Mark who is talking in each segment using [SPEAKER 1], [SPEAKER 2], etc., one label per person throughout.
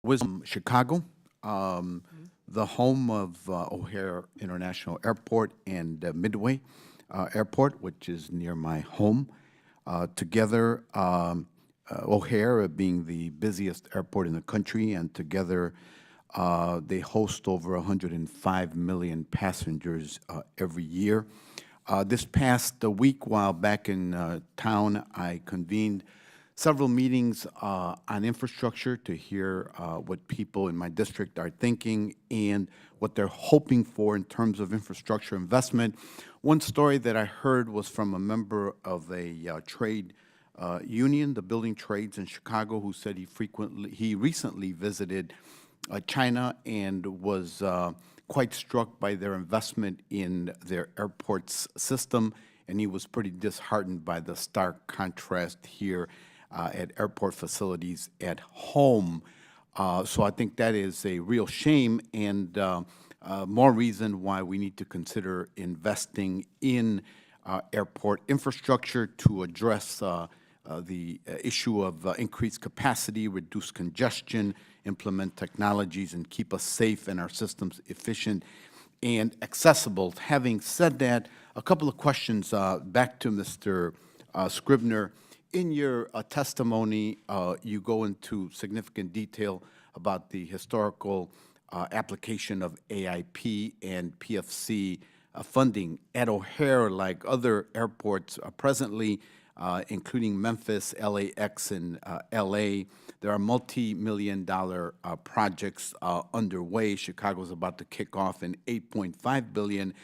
[SPEAKER 1] was Chicago, the home of O'Hare International Airport and Midway Airport, which is near my home. Together, O'Hare being the busiest airport in the country, and together they host over 105 million passengers every year. This past week, while back in town, I convened several meetings on infrastructure to hear what people in my district are thinking and what they're hoping for in terms of infrastructure investment. One story that I heard was from a member of a trade union, the building trades in Chicago, who said he recently visited China and was quite struck by their investment in their airports system, and he was pretty disheartened by the stark contrast here at airport facilities at home. So I think that is a real shame, and more reason why we need to consider investing in airport infrastructure to address the issue of increased capacity, reduce congestion, implement technologies, and keep us safe and our systems efficient and accessible. Having said that, a couple of questions back to Mr. Scribner. In your testimony, you go into significant detail about the historical application of AIP and PFC funding at O'Hare, like other airports presently, including Memphis, LAX, and LA. There are multi-million-dollar projects underway. Chicago is about to kick off an $8.5 billion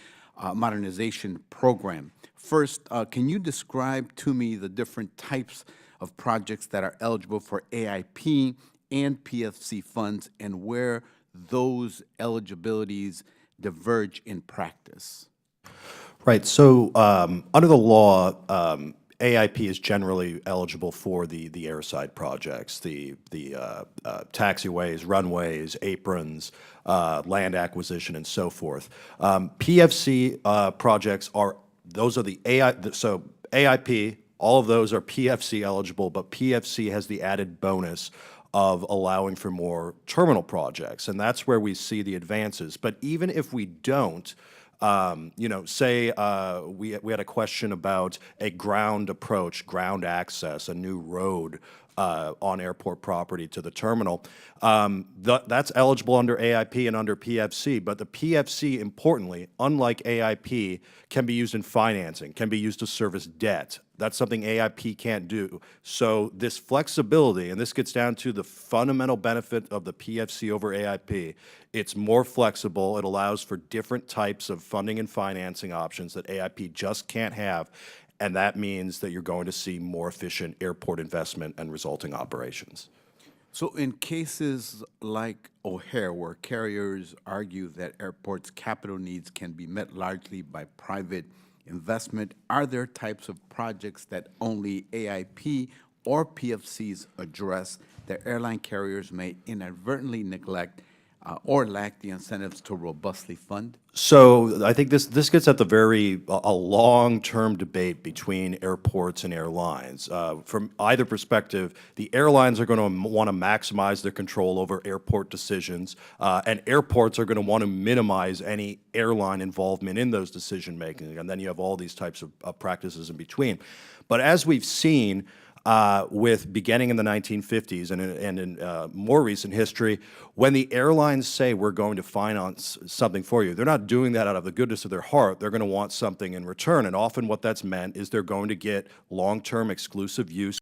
[SPEAKER 1] modernization program. First, can you describe to me the different types of projects that are eligible for AIP and PFC funds and where those eligibilities diverge in practice?
[SPEAKER 2] Right. So under the law, AIP is generally eligible for the airside projects, the taxiways, runways, aprons, land acquisition, and so forth. PFC projects are the AIP. All of those are PFC eligible, but PFC has the added bonus of allowing for more terminal projects, and that's where we see the advances. But even if we don't, say we had a question about a ground approach, ground access, a new road on airport property to the terminal. That's eligible under AIP and under PFC, but the PFC, importantly, unlike AIP, can be used in financing, can be used to service debt. That's something AIP can't do. So this flexibility, and this gets down to the fundamental benefit of the PFC over AIP, it's more flexible. It allows for different types of funding and financing options that AIP just can't have, and that means that you're going to see more efficient airport investment and resulting operations.
[SPEAKER 1] So in cases like O'Hare, where carriers argue that airports' capital needs can be met largely by private investment, are there types of projects that only AIP or PFCs address that airline carriers may inadvertently neglect or lack the incentives to robustly fund?
[SPEAKER 2] So I think this gets at a long-term debate between airports and airlines. From either perspective, the airlines are going to want to maximize their control over airport decisions, and airports are going to want to minimize any airline involvement in those decision-making, and then you have all these types of practices in between. But as we've seen, with beginning in the 1950s and in more recent history, when the airlines say we're going to finance something for you, they're not doing that out of the goodness of their heart. They're going to want something in return, and often what that's meant is they're going to get long-term exclusive use